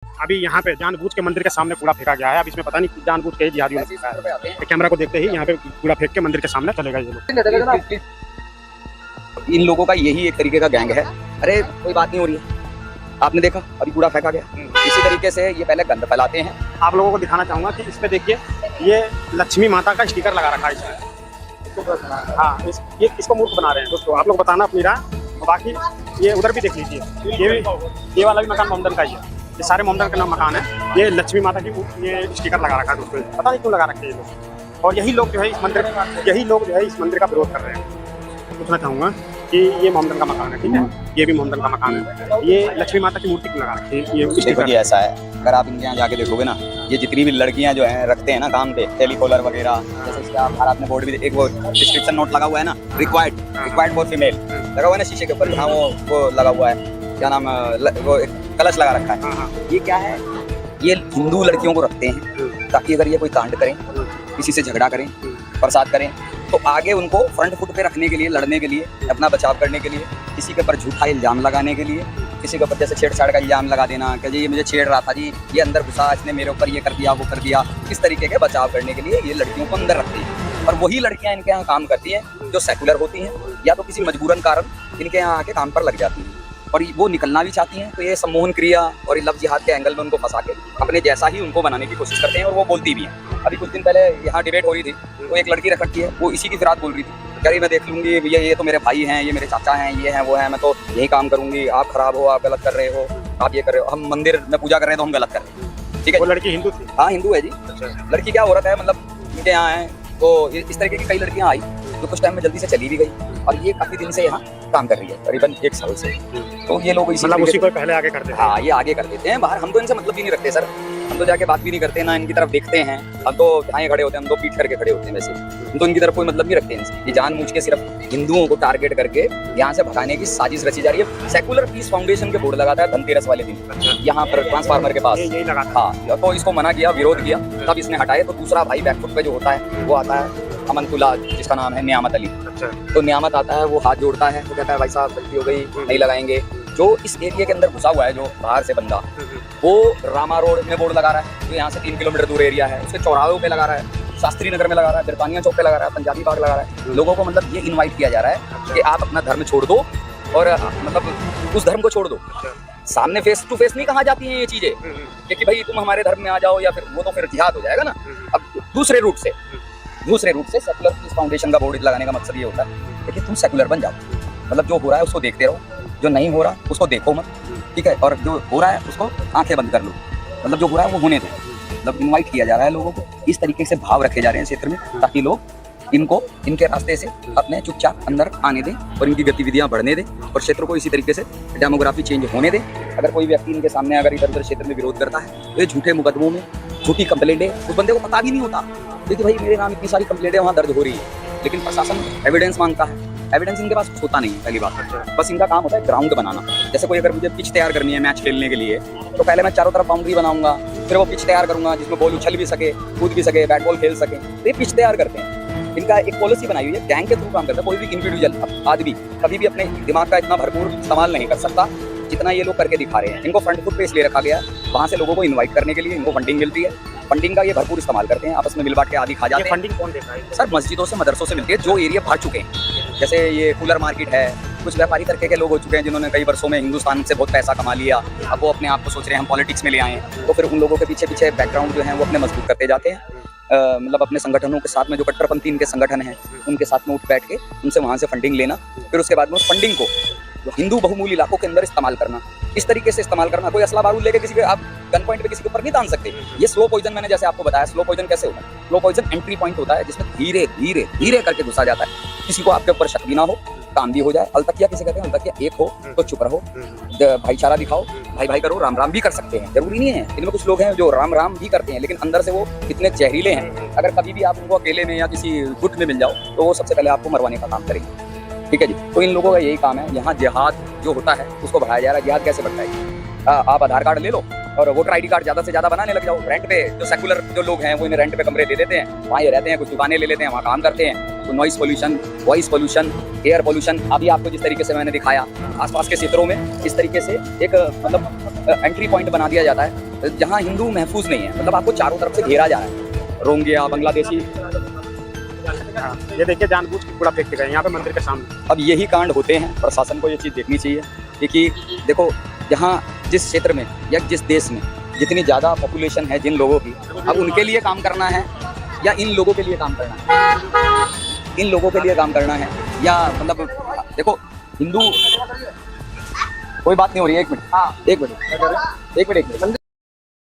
अभी यहाँ पे जानबूझ के मंदिर के सामने कूड़ा फेंका गया है। अब इसमें पता नहीं जानबूझ के जिहादियों ने फेंका है। कैमरा को देखते ही यहाँ पे कूड़ा फेंक के मंदिर के सामने चले गए ये लोग। इन लोगों का यही एक तरीके का गैंग है। अरे कोई बात नहीं हो रही है, आपने देखा अभी कूड़ा फेंका गया। इसी तरीके से ये पहले गंद फैलाते हैं। आप लोगों को दिखाना चाहूंगा कि इस पे देखिए ये लक्ष्मी माता का स्टिकर लगा रखा है इसमें। हाँ ये इसको मूर्ख बना रहे हैं दोस्तों, आप लोग बताना अपनी राय। बाकी ये उधर भी देख लीजिए, ये वाला भी मकान मोमडन का ही है। ये सारे मोमडन का नाम मकान है। ये लक्ष्मी माता की ये स्टिकर लगा रखा है दोस्तों, पता नहीं क्यों लगा रखे ये लोग। और यही लोग जो है इस मंदिर का विरोध कर रहे हैं। पूछना चाहूँगा कि ये मोमडन का मकान है, ठीक है, ये भी मोमडन का मकान है। ये लक्ष्मी माता की मूर्ति क्यों लगा रखी है? ये देखो जी ऐसा है, अगर आप इनके यहाँ जाके देखोगे ना, ये जितनी भी लड़कियां जो हैं रखते हैं ना काम पे टेलीकॉलर वगैरह, जैसे इसका भारत में बोर्ड भी एक वो डिस्क्रिप्शन नोट लगा हुआ है ना, रिक्वायर्ड फॉर फीमेल लगा हुआ है ना शीशे के ऊपर। हाँ वो लगा हुआ है, क्या नाम, वो एक कलश लगा रखा है। ये क्या है, ये हिंदू लड़कियों को रखते हैं ताकि अगर ये कोई कांड करें, किसी से झगड़ा करें, प्रसाद करें, तो आगे उनको फ्रंट फुट पे रखने के लिए, लड़ने के लिए, अपना बचाव करने के लिए, किसी के ऊपर झूठा इल्जाम लगाने के लिए, किसी के ऊपर जैसे छेड़छाड़ का इल्जाम लगा देना कि जी ये मुझे छेड़ रहा था, जी ये अंदर घुसा, इसने मेरे ऊपर ये कर दिया, वो कर दिया, इस तरीके के बचाव करने के लिए ये लड़कियों को अंदर रखती हैं। और वही लड़कियां इनके यहाँ काम करती हैं जो सेकुलर होती हैं या तो किसी मजबूरन कारण इनके यहाँ आके काम पर लग जाती हैं और वो निकलना भी चाहती हैं। तो ये सम्मोहन क्रिया और लव जिहाद के एंगल में उनको फंसा के अपने जैसा ही उनको बनाने की कोशिश करते हैं और वो बोलती भी हैं। अभी कुछ दिन पहले यहाँ डिबेट हो रही थी, तो एक लड़की रख रखी है, वो इसी की फिरात बोल रही थी, कह रही मैं देख लूंगी भैया, ये तो मेरे भाई हैं, ये मेरे चाचा हैं, ये हैं वो हैं, मैं तो यही काम करूंगी, आप खराब हो, आप गलत कर रहे हो, आप ये कर रहे हो, हम मंदिर में पूजा कर रहे हैं तो हम गलत कर रहे हैं। ठीक है, वो लड़की हिंदू थी? हाँ हिंदू है जी। लड़की क्या औरत है, मतलब इनके यहाँ है। तो इस तरीके की कई लड़कियाँ आई जो कुछ टाइम में जल्दी से चली भी गई और ये काफी दिन से यहाँ काम कर रही है, करीबन 1 साल से। तो ये लोग मतलब उसी को पहले आगे करते हैं। हाँ ये आगे कर देते हैं बाहर। हम तो इनसे मतलब भी नहीं रखते सर, हम तो जाके बात भी नहीं करते, ना इनकी तरफ देखते हैं। हम तो जहाँ खड़े होते हैं, हम तो पीठ करके खड़े होते हैं। वैसे हम तो इनकी तरफ कोई मतलब नहीं रखते हैं इनसे। ये जानबूझ के सिर्फ हिंदुओं को टारगेट करके यहाँ से भगाने की साजिश रची जा रही है। सेकुलर पीस फाउंडेशन के बोर्ड लगाता है धनतेरस वाले दिन यहाँ पर ट्रांसफार्मर के पास। हाँ तो इसको मना किया, विरोध किया, तब इसने हटाए। तो दूसरा भाई बैकफुट पे जो होता है वो आता है अमनतुल्ला, जिसका नाम है नियामत अली। तो नियामत आता है, वो हाथ जोड़ता है, वो कहता है भाई साहब गलती हो गई, नहीं लगाएंगे। जो इस एरिया के अंदर घुसा हुआ है, जो बाहर से बंदा, वो रामा रोड में बोर्ड लगा रहा है, जो यहाँ से 3 किलोमीटर दूर एरिया है, उसके चौराहों पे लगा रहा है, शास्त्री नगर में लगा रहा है, बिरतानिया चौक पे लगा रहा है, पंजाबी बाग लगा रहा है। लोगों को मतलब ये इन्वाइट किया जा रहा है कि आप अपना धर्म छोड़ दो और मतलब उस धर्म को छोड़ दो। सामने फेस टू फेस नहीं कहा जाती हैं ये चीजें कि भाई तुम हमारे धर्म में आ जाओ, या फिर वो तो फिर जिहाद हो जाएगा ना। अब दूसरे रूट से सेकुलर पीस फाउंडेशन का बोर्ड लगाने का मकसद ये होता है कि तुम सेकुलर बन जाओ, मतलब जो हो रहा है उसको देखते रहो, जो नहीं हो रहा उसको देखो मत, ठीक है, और जो हो रहा है उसको आंखें बंद कर लो, मतलब जो हो रहा है वो होने दो। मतलब इनवाइट किया जा रहा है लोगों को, इस तरीके से भाव रखे जा रहे हैं क्षेत्र में, ताकि लोग इनको इनके रास्ते से अपने चुपचाप अंदर आने दें और इनकी गतिविधियां बढ़ने दें और क्षेत्र को इसी तरीके से डेमोग्राफी चेंज होने दें। अगर कोई व्यक्ति इनके सामने अगर इधर उधर क्षेत्र में विरोध करता है तो ये झूठे मुकदमों में, झूठी कंप्लेंटें, उस बंदे को पता भी नहीं होता क्योंकि भाई मेरे नाम इतनी सारी कंप्लेंटें वहाँ दर्ज हो रही है, लेकिन प्रशासन एविडेंस मांगता है। एविडेंस इनके पास कुछ होता नहीं है, पहली बात। बस इनका काम होता है ग्राउंड बनाना। जैसे कोई अगर मुझे पिच तैयार करनी है मैच खेलने के लिए, तो पहले मैं चारों तरफ बाउंड्री बनाऊंगा, फिर वो पिच तैयार करूंगा जिसमें बॉल उछल भी सके, कूद भी सके, बैट बॉल खेल सके। तो ये पिच तैयार करते हैं। इनका एक पॉलिसी बनाई हुई है, गैंग के थ्रू काम करता है। कोई भी इंडिविजुअल आदमी कभी भी अपने दिमाग का इतना भरपूर इस्तेमाल नहीं कर सकता जितना ये लोग करके दिखा रहे हैं। इनको फ्रंट फुट पे इसलिए रखा गया है, वहाँ से लोगों को इन्वाइट करने के लिए इनको फंडिंग मिलती है। फंडिंग का ये भरपूर इस्तेमाल करते हैं, आपस में मिल बांट के आदि खा जाते हैं। फंडिंग कौन देता है? सर मस्जिदों से, मदरसों से मिलती है, जो एरिया भर चुके हैं। जैसे ये कूलर मार्केट है, कुछ व्यापारी तरीके के लोग हो चुके हैं जिन्होंने कई वर्षों में हिंदुस्तान से बहुत पैसा कमा लिया, अब वो अपने आप को सोच रहे हैं हम पॉलिटिक्स में ले आए हैं। तो फिर उन लोगों के पीछे पीछे बैकग्राउंड जो है वो अपने मजबूत करते जाते हैं। मतलब अपने संगठनों के साथ में, जो कट्टरपंथी इनके संगठन हैं उनके साथ में उठ बैठ के उनसे वहाँ से फंडिंग लेना, फिर उसके बाद में उस फंडिंग को जो हिंदू बहुमूल्य इलाकों के अंदर इस्तेमाल करना, इस तरीके से इस्तेमाल करना। कोई असला बारूद लेके किसी के आप गन पॉइंट पे किसी के ऊपर नहीं तान सकते। ये स्लो पॉइजन, मैंने जैसे आपको बताया स्लो पॉइजन कैसे होता है। स्लो पॉइजन एंट्री पॉइंट होता है जिसमें धीरे धीरे धीरे करके घुसा जाता है, किसी को आपके ऊपर शक भी ना हो, काम भी हो जाए। अलतकिया किसे कहते हैं? अलतकिया एक हो तो चुप रहो, भाईचारा दिखाओ, भाई भाई करो, राम राम भी कर सकते हैं, जरूरी नहीं है। इनमें कुछ लोग हैं जो राम राम भी करते हैं, लेकिन अंदर से वो इतने जहरीले हैं, अगर कभी भी आप उनको अकेले में या किसी गुट में मिल जाओ तो वो सबसे पहले आपको मरवाने का काम करेंगे। ठीक है जी, तो इन लोगों का यही काम है। यहाँ जिहाद जो होता है उसको बढ़ाया जा रहा है। जिहाद कैसे बढ़ता है? आप आधार कार्ड ले लो और वोटर आईडी कार्ड ज्यादा से ज्यादा बनाने लग जाओ। रेंट पे जो सेकुलर जो लोग हैं वो इन्हें रेंट पे कमरे दे देते हैं, वहाँ ये रहते हैं, कुछ दुकानें ले लेते हैं, वहाँ काम करते हैं। तो noise pollution, voice pollution, air pollution, अभी आपको जिस तरीके से मैंने दिखाया आसपास के क्षेत्रों में इस तरीके से एक मतलब एंट्री पॉइंट बना दिया जाता है जहाँ हिंदू महफूज नहीं है, मतलब आपको चारों तरफ से घेरा जा रहा है, रोहिंग्या, बांग्लादेशी। हाँ, ये देखिए जानबूझ के कूड़ा फेंक के गए यहाँ पे मंदिर के सामने। अब यही कांड होते हैं, प्रशासन को ये चीज़ देखनी चाहिए क्योंकि देखो यहाँ जिस क्षेत्र में या जिस देश में जितनी ज़्यादा पॉपुलेशन है जिन लोगों की, अब उनके लिए काम करना है या इन लोगों के लिए काम करना है, इन लोगों के लिए काम करना है या मतलब देखो हिंदू, कोई बात नहीं हो रही है, एक मिनट एक मिनट